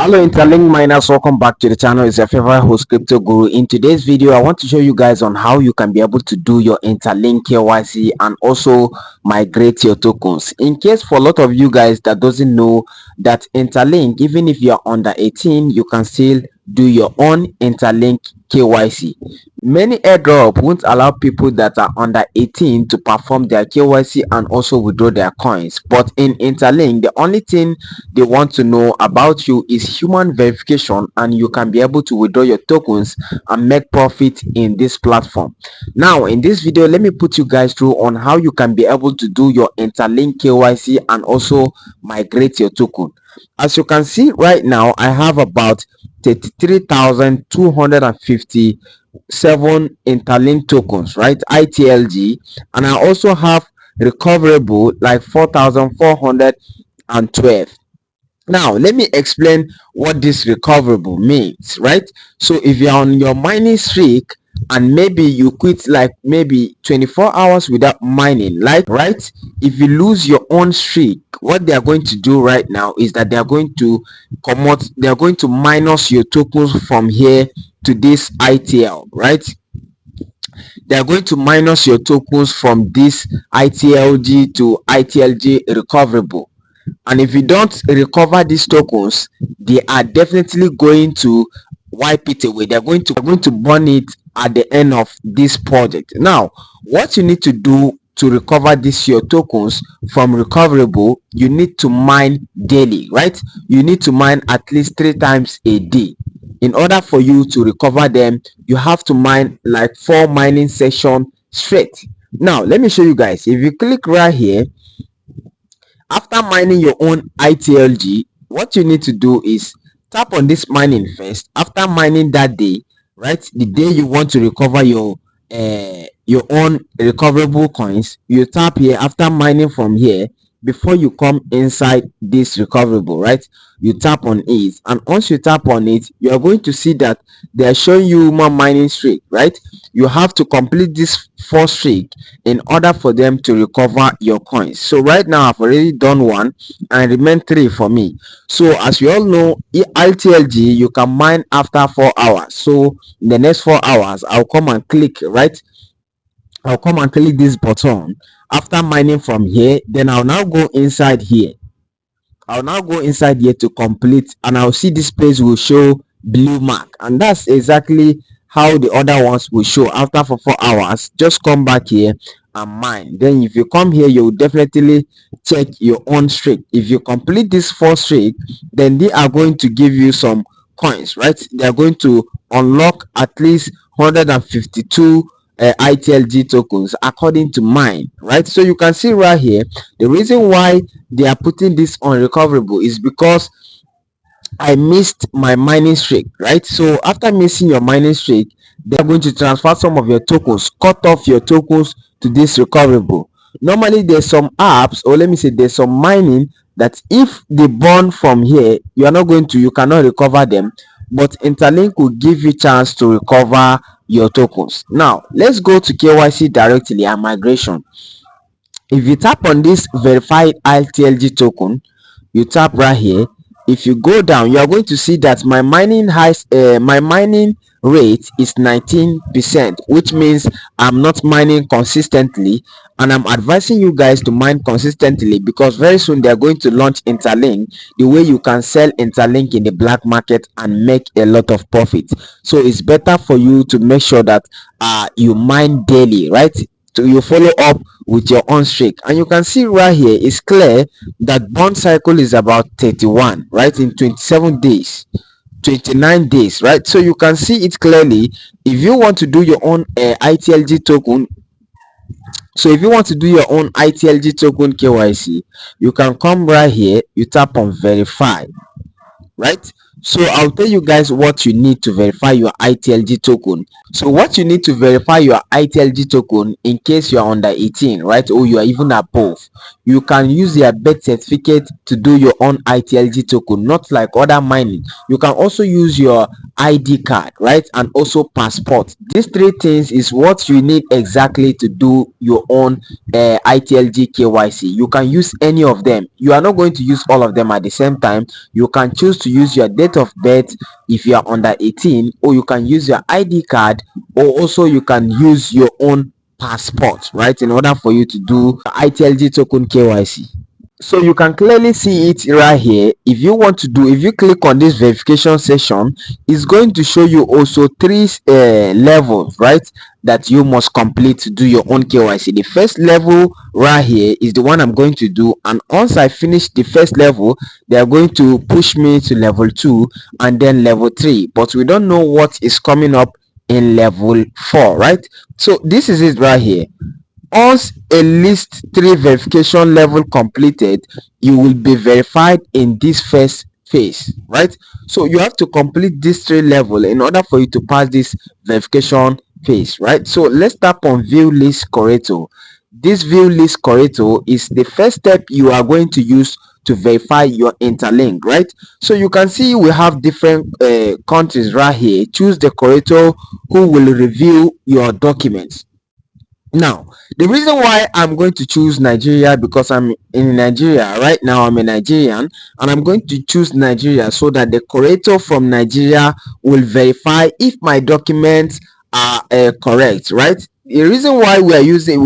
Hello Interlink miners, welcome back to the channel. It's your favorite host Crypto Guru. In today's video I want to show you guys on how you can be able to do your Interlink KYC and also migrate your tokens. In case for a lot of you guys that doesn't know that Interlink, even if you're under 18, you can still do your own Interlink KYC. Many airdrop won't allow people that are under 18 to perform their KYC and also withdraw their coins, but in Interlink the only thing they want to know about you is human verification, and you can be able to withdraw your tokens and make profit in this platform. Now in this video, let me put you guys through on how you can be able to do your Interlink KYC and also migrate your token. As you can see right now, I have about 33,257 Interlink tokens, right? ITLG, and I also have recoverable like 4,412. Now let me explain what this recoverable means, right? So if you're on your mining streak and maybe you quit like maybe 24 hours without mining, like, right, if you lose your own streak, what they are going to do right now is that they are going to minus your tokens from here to this ITL, right? They are going to minus your tokens from this ITLG to ITLG recoverable, and if you don't recover these tokens, they are definitely going to wipe it away. They're going to burn it at the end of this project. Now what you need to do to recover this your tokens from recoverable, you need to mine daily, right? You need to mine at least 3 times a day. In order for you to recover them, you have to mine like 4 mining sessions straight. Now let me show you guys. If you click right here, after mining your own ITLG, what you need to do is tap on this mining first. After mining that day, right, the day you want to recover your own recoverable coins, you tap here. After mining from here, before you come inside this recoverable, right, you tap on it, and once you tap on it, you are going to see that they are showing you more mining streak, right? You have to complete this 4 streak in order for them to recover your coins. So right now I've already done 1 and remain 3 for me. So as you all know, ITLG you can mine after 4 hours. So in the next 4 hours I'll come and click, right, I'll come and click this button. After mining from here, then I'll now go inside here. To complete, and I'll see this place will show blue mark, and that's exactly how the other ones will show. After for 4 hours, just come back here and mine. Then if you come here, you'll definitely check your own streak. If you complete this 4 streak, then they are going to give you some coins, right? They are going to unlock at least 152 ITLG tokens according to mine, right? So you can see right here, the reason why they are putting this on recoverable is because I missed my mining streak, right? So after missing your mining streak, they are going to transfer some of your tokens, cut off your tokens to this recoverable. Normally there's some apps, or let me say there's some mining that if they burn from here, you cannot recover them, but Interlink will give you chance to recover your tokens. Now let's go to KYC directly and migration. If you tap on this verified ITLG token, you tap right here. If you go down, you are going to see that my mining rate is 19%, which means I'm not mining consistently, and I'm advising you guys to mine consistently because very soon they are going to launch Interlink, the way you can sell Interlink in the black market and make a lot of profit. So it's better for you to make sure that you mine daily, right? So you follow up with your own streak, and you can see right here it's clear that bond cycle is about 31, right, in 27 days, 29 days, right? So you can see it clearly. If you want to do your own ITLG token, so if you want to do your own ITLG token KYC, you can come right here, you tap on verify, right? So I'll tell you guys what you need to verify your ITLG token. So what you need to verify your ITLG token, in case you are under 18, right, or you are even above, you can use your birth certificate to do your own ITLG token, not like other mining. You can also use your ID card, right, and also passport. These three things is what you need exactly to do your own ITLG KYC. You can use any of them. You are not going to use all of them at the same time. You can choose to use your date of birth if you are under 18, or you can use your ID card, or also you can use your own passport, right, in order for you to do ITLG token KYC. So you can clearly see it right here. If you want to do, if you click on this verification section, it's going to show you also three levels, right, that you must complete to do your own KYC. The first level right here is the one I'm going to do, and once I finish the first level, they are going to push me to level 2 and then level 3, but we don't know what is coming up in level 4, right? So this is it right here. Once a list 3 verification level completed, you will be verified in this first phase, right? So you have to complete this 3 level in order for you to pass this verification phase, right? So let's tap on view list corrector. This view list corrector is the first step you are going to use to verify your interlink, right? So you can see we have different countries right here. Choose the corrector who will review your documents. Now, the reason why I'm going to choose Nigeria, because I'm in Nigeria right now, I'm a Nigerian, and I'm going to choose Nigeria so that the curator from Nigeria will verify if my documents are correct, right? The reason why we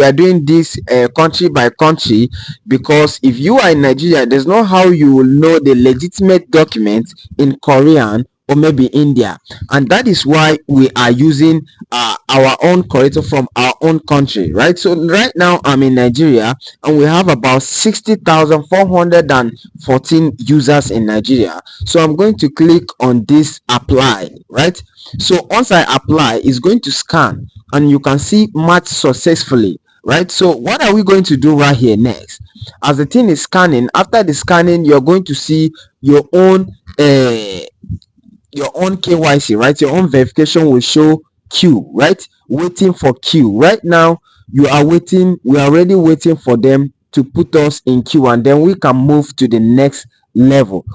are doing this country by country, because if you are in Nigeria, there's no how you will know the legitimate document in Korean or maybe India, and that is why we are using our own corrector from our own country, right? So right now I'm in Nigeria, and we have about 60,414 users in Nigeria. So I'm going to click on this apply, right? So once I apply, it's going to scan, and you can see match successfully, right? So what are we going to do right here next? As the thing is scanning, after the scanning, you're going to see your own KYC, right? Your own verification will show queue, right? Waiting for queue. Right now, you are waiting. We are already waiting for them to put us in queue, and then we can move to the next level.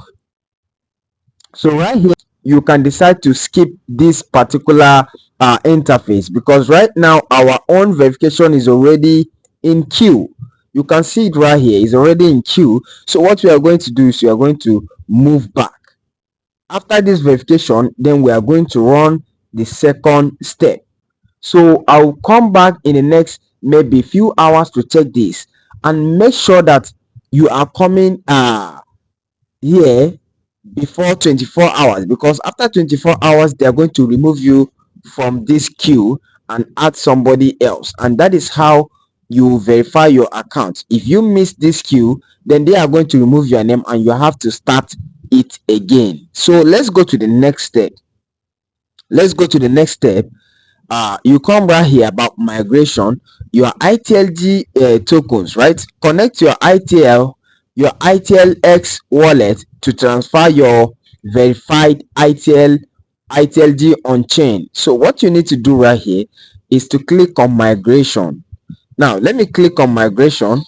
So right here, you can decide to skip this particular interface, because right now our own verification is already in queue. You can see it right here. It's already in queue. So what we are going to do is we are going to move back. After this verification, then we are going to run the second step. So I'll come back in the next maybe few hours to check this, and make sure that you are coming here before 24 hours, because after 24 hours they are going to remove you from this queue and add somebody else, and that is how you verify your account. If you miss this queue, then they are going to remove your name and you have to start it again. So let's go to the next step. You come right here about migration, your ITLG tokens, right? Connect your ITLX wallet to transfer your verified ITLG on chain. So what you need to do right here is to click on migration. Now let me click on migration.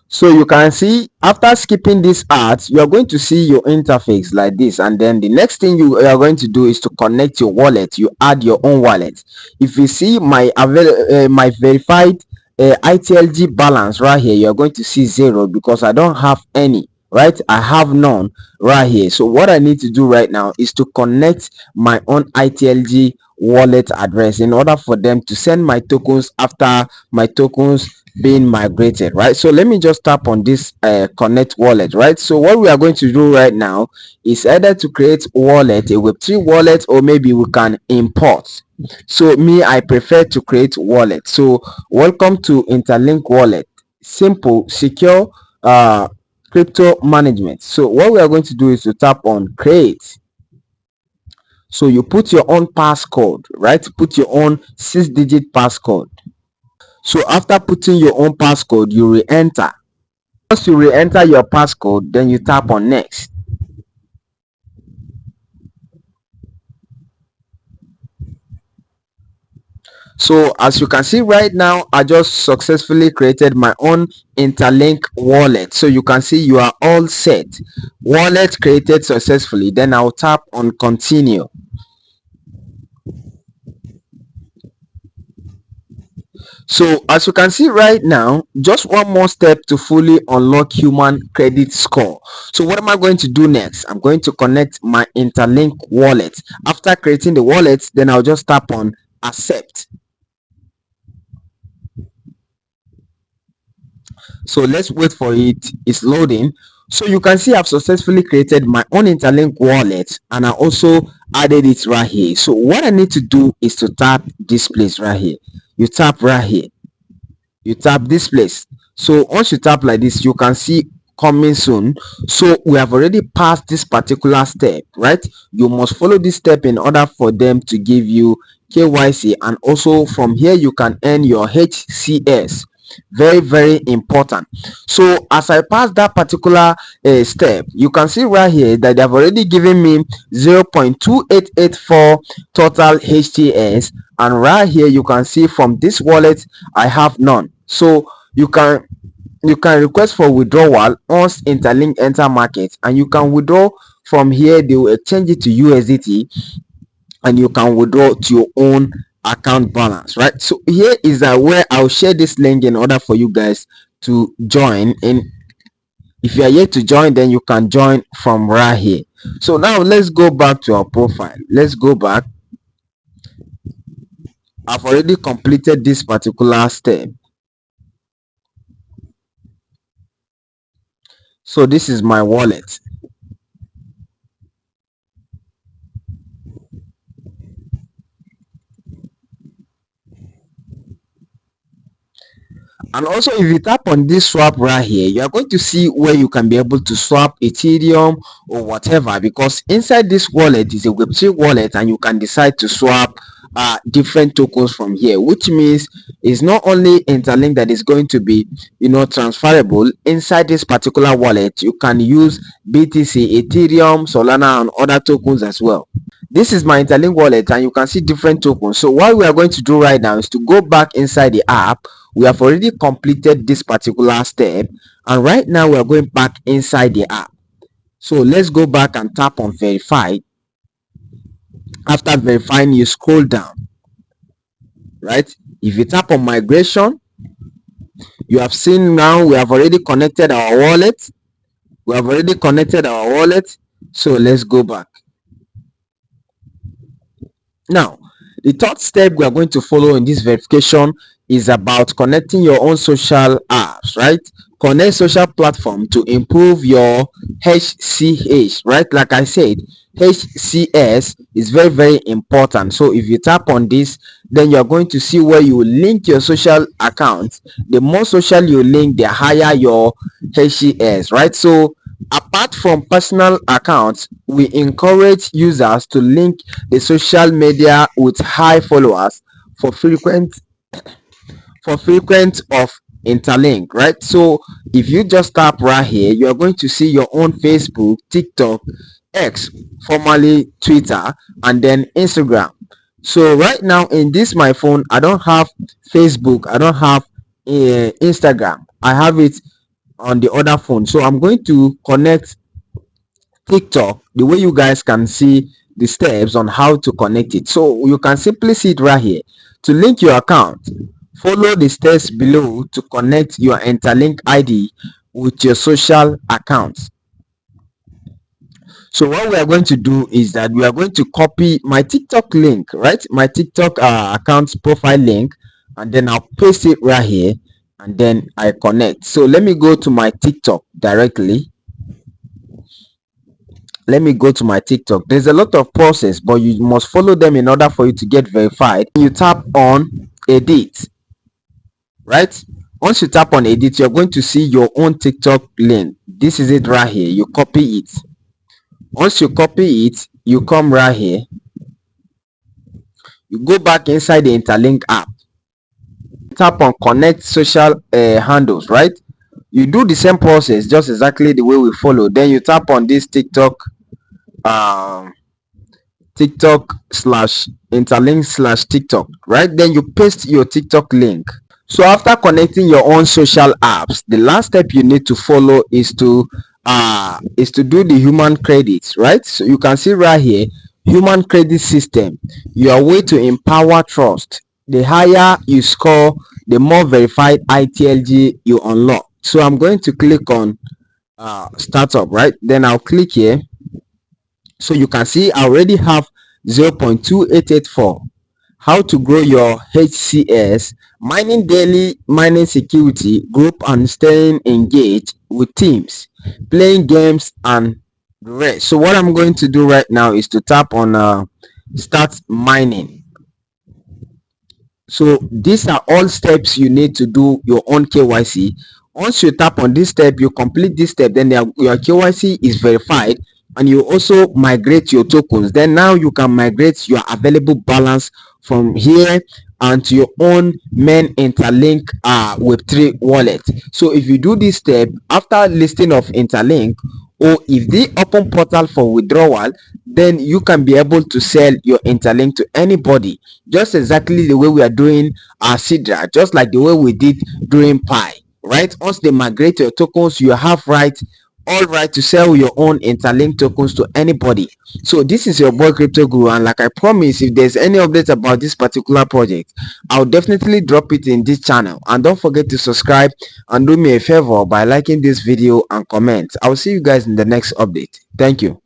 So you can see after skipping these ads, you are going to see your interface like this, and then the next thing you are going to do is to connect your wallet. You add your own wallet. If you see my verified ITLG balance right here, you are going to see 0 because I don't have any, right? I have none right here. So what I need to do right now is to connect my own ITLG wallet address in order for them to send my tokens after my tokens being migrated, right? So let me just tap on this connect wallet, right? So what we are going to do right now is either to create wallet, a web3 wallet, or maybe we can import. So me, I prefer to create wallet. So welcome to Interlink wallet, simple, secure crypto management. So what we are going to do is to tap on create. So you put your own passcode, right? Put your own 6-digit passcode. So after putting your own passcode, you re-enter. Once you re-enter your passcode, then you tap on next. So as you can see right now, I just successfully created my own Interlink wallet. So you can see you are all set. Wallet created successfully. Then I'll tap on continue. So as you can see right now, just one more step to fully unlock human credit score. So what am I going to do next? I'm going to connect my Interlink wallet. After creating the wallet, then I'll just tap on accept. So let's wait for it. It's loading. So you can see I've successfully created my own Interlink wallet, and I also added it right here. So what I need to do is to tap this place right here. You tap right here, you tap this place. So once you tap like this, you can see coming soon. So we have already passed this particular step, right? You must follow this step in order for them to give you KYC, and also from here you can earn your HCS. Very, very important. So as I pass that particular step, you can see right here that they have already given me 0.2884 total HTS, and right here you can see from this wallet I have none. So you can request for withdrawal once Interlink enter market, and you can withdraw from here. They will exchange it to USDT, and you can withdraw to your own account balance, right? So here is where I'll share this link in order for you guys to join in. If you are yet to join, then you can join from right here. So now let's go back to our profile. Let's go back. I've already completed this particular step. So this is my wallet. And also, if you tap on this swap right here, you are going to see where you can be able to swap Ethereum or whatever, because inside this wallet is a Web3 wallet, and you can decide to swap different tokens from here, which means it's not only Interlink that is going to be transferable. Inside this particular wallet, you can use BTC, Ethereum, Solana, and other tokens as well. This is my Interlink wallet, and you can see different tokens. So what we are going to do right now is to go back inside the app. We have already completed this particular step, and right now we are going back inside the app. So let's go back and tap on verify. After verifying, you scroll down, right? If you tap on migration, you have seen now we have already connected our wallet. So let's go back. Now, the third step we are going to follow in this verification is about connecting your own social apps, right? Connect social platform to improve your HCH, right? Like I said, HCS is very, very important. So if you tap on this, then you're going to see where you link your social account. The more social you link, the higher your HCS, right? So apart from personal accounts, we encourage users to link the social media with high followers for frequent of Interlink, right? So if you just tap right here, you're going to see your own Facebook, TikTok, X, formerly Twitter, and then Instagram. So right now in this my phone, I don't have Facebook, I don't have Instagram. I have it on the other phone. So I'm going to connect TikTok the way you guys can see the steps on how to connect it. So you can simply see it right here. To link your account, follow the steps below to connect your Interlink ID with your social accounts. So what we are going to do is that we are going to copy my TikTok link, right? My TikTok account profile link, and then I'll paste it right here, and then I connect. So let me go to my TikTok directly. Let me go to my TikTok. There's a lot of process, but you must follow them in order for you to get verified. You tap on edit, right? Once you tap on edit, you're going to see your own TikTok link. This is it right here. You copy it. Once you copy it, you come right here. You go back inside the Interlink app. Tap on connect social handles, right? You do the same process, just exactly the way we follow. Then you tap on this TikTok slash Interlink slash TikTok, right? Then you paste your TikTok link. So after connecting your own social apps, the last step you need to follow is to do the human credits, right? So you can see right here, human credit system, your way to empower trust. The higher you score the more verified ITLG you unlock. So I'm going to click on startup, right? Then I'll click here. So you can see I already have 0.2884. How to grow your HCS: mining daily, mining security, group and staying engaged with teams, playing games and the rest. So what I'm going to do right now is to tap on start mining. So these are all steps you need to do your own KYC. Once you tap on this step, you complete this step, then your KYC is verified, and you also migrate your tokens. Then now you can migrate your available balance from here and to your own main Interlink Web3 wallet. So if you do this step after listing of Interlink, or if they open portal for withdrawal, then you can be able to sell your Interlink to anybody, just exactly the way we are doing our Sidra, just like the way we did during Pi, right? Once they migrate your tokens, you have all right to sell your own Interlink tokens to anybody. So this is your boy Crypto Guru, and like I promise, if there's any updates about this particular project, I'll definitely drop it in this channel. And don't forget to subscribe and do me a favor by liking this video and comment. I'll see you guys in the next update. Thank you.